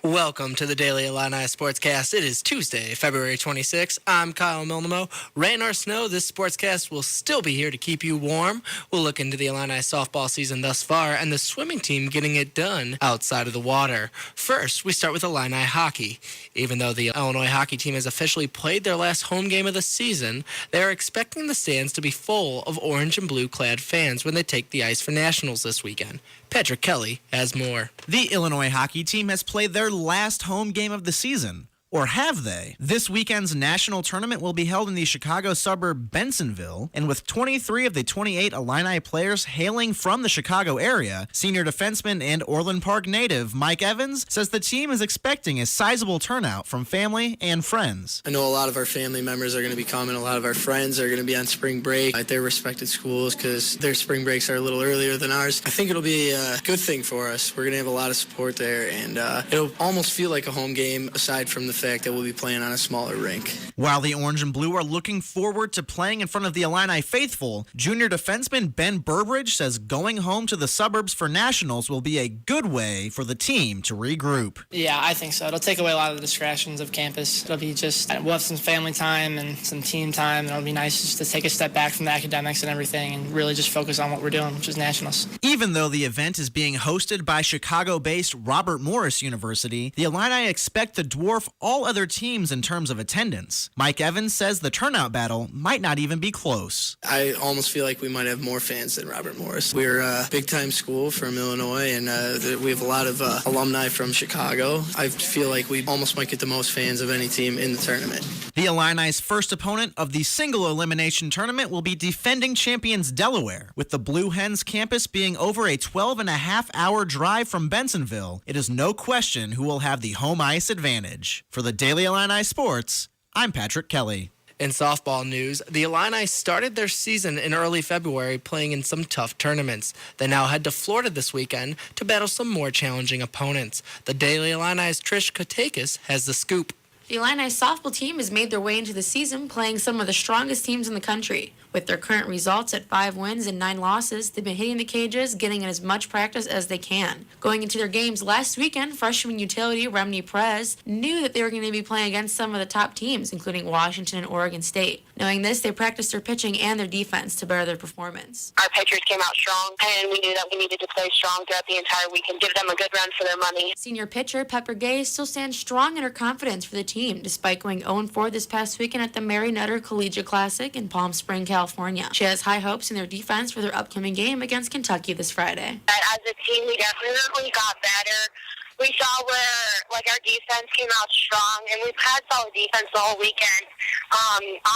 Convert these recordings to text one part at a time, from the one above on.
Welcome to the Daily Illini Sportscast. It is Tuesday, February 26th. I'm Kyle Milnamow. Rain or snow, this Sportscast will still be here to keep you warm. We'll look into the Illini softball season thus far and the swimming team getting it done outside of the water. First, we start with Illini hockey. Even though the Illinois hockey team has officially played their last home game of the season, they are expecting the stands to be full of orange and blue clad fans when they take the ice for nationals this weekend. Patrick Kelly has more. The Illinois hockey team has played their last home game of the season. Or have they? This weekend's national tournament will be held in the Chicago suburb Bensonville, and with 23 of the 28 Illini players hailing from the Chicago area, senior defenseman and Orland Park native Mike Evans says the team is expecting a sizable turnout from family and friends. I know a lot of our family members are going to be coming. A lot of our friends are going to be on spring break at their respected schools because their spring breaks are a little earlier than ours. I think it'll be a good thing for us. We're going to have a lot of support there, and it'll almost feel like a home game aside from the fact that we'll be playing on a smaller rink. While the Orange and Blue are looking forward to playing in front of the Illini faithful, junior defenseman Ben Burbridge says going home to the suburbs for nationals will be a good way for the team to regroup. Yeah, I think so. It'll take away a lot of the distractions of campus. It'll be just, we'll have some family time and some team time. It'll be nice just to take a step back from the academics and everything and really just focus on what we're doing, which is nationals. Even though the event is being hosted by Chicago-based Robert Morris University, the Illini expect to dwarf all other teams in terms of attendance. Mike Evans says the turnout battle might not even be close. I almost feel like we might have more fans than Robert Morris. We're a big-time school from Illinois, and we have a lot of alumni from Chicago. I feel like we almost might get the most fans of any team in the tournament. The Illini's first opponent of the single elimination tournament will be defending champions Delaware. With the Blue Hens campus being over a 12.5-hour drive from Bensonville, it is no question who will have the home ice advantage. For the Daily Illini Sports, I'm Patrick Kelly. In softball news, the Illini started their season in early February playing in some tough tournaments. They now head to Florida this weekend to battle some more challenging opponents. The Daily Illini's Trish Katakis has the scoop. The Illini softball team has made their way into the season playing some of the strongest teams in the country. With their current results at 5 wins and 9 losses, they've been hitting the cages, getting in as much practice as they can. Going into their games last weekend, freshman utility Remni Perez knew that they were going to be playing against some of the top teams, including Washington and Oregon State. Knowing this, they practiced their pitching and their defense to better their performance. Our pitchers came out strong, and we knew that we needed to play strong throughout the entire week and give them a good run for their money. Senior pitcher Pepper Gay still stands strong in her confidence for the team, despite going 0-4 this past weekend at the Mary Nutter Collegiate Classic in Palm Springs, California. She has high hopes in their defense for their upcoming game against Kentucky this Friday. As a team, we definitely got better. We saw where, our defense came out strong, and we've had solid defense the whole weekend.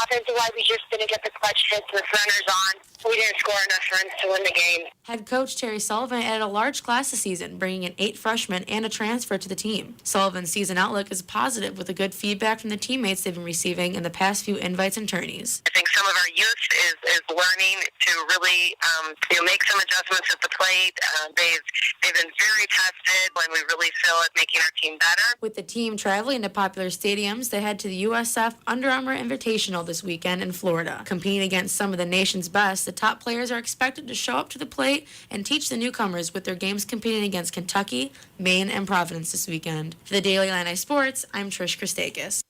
Offensive-wise, we just didn't get the clutch hits with runners on. We didn't score enough runs to win the game. Head coach Terry Sullivan added a large class this season, bringing in 8 freshmen and a transfer to the team. Sullivan's season outlook is positive, with the good feedback from the teammates they've been receiving in the past few invites and tourneys. I think some of our youth is learning to really make some adjustments at the plate. They've been very tested when we really feel it making our team better. With the team traveling to popular stadiums, they head to the USF Under Armour Invitational this weekend in Florida. Competing against some of the nation's best, the top players are expected to show up to the plate and teach the newcomers with their games competing against Kentucky, Maine, and Providence this weekend. For the Daily Illini Sports, I'm Trish Christakis.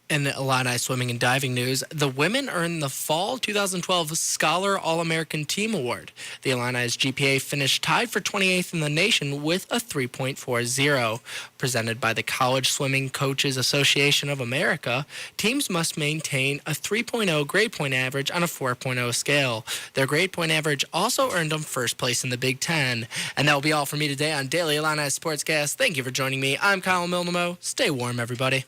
In Illini swimming and diving news, the women earned the Fall 2012 Scholar All-American Team Award. The Illini's GPA finished tied for 28th in the nation with a 3.40. Presented by the College Swimming Coaches Association of America, teams must maintain a 3.0 grade point average on a 4.0 scale. Their grade point average also earned them first place in the Big Ten. And that will be all for me today on Daily Illini Sportscast. Thank you for joining me. I'm Kyle Milnamow. Stay warm, everybody.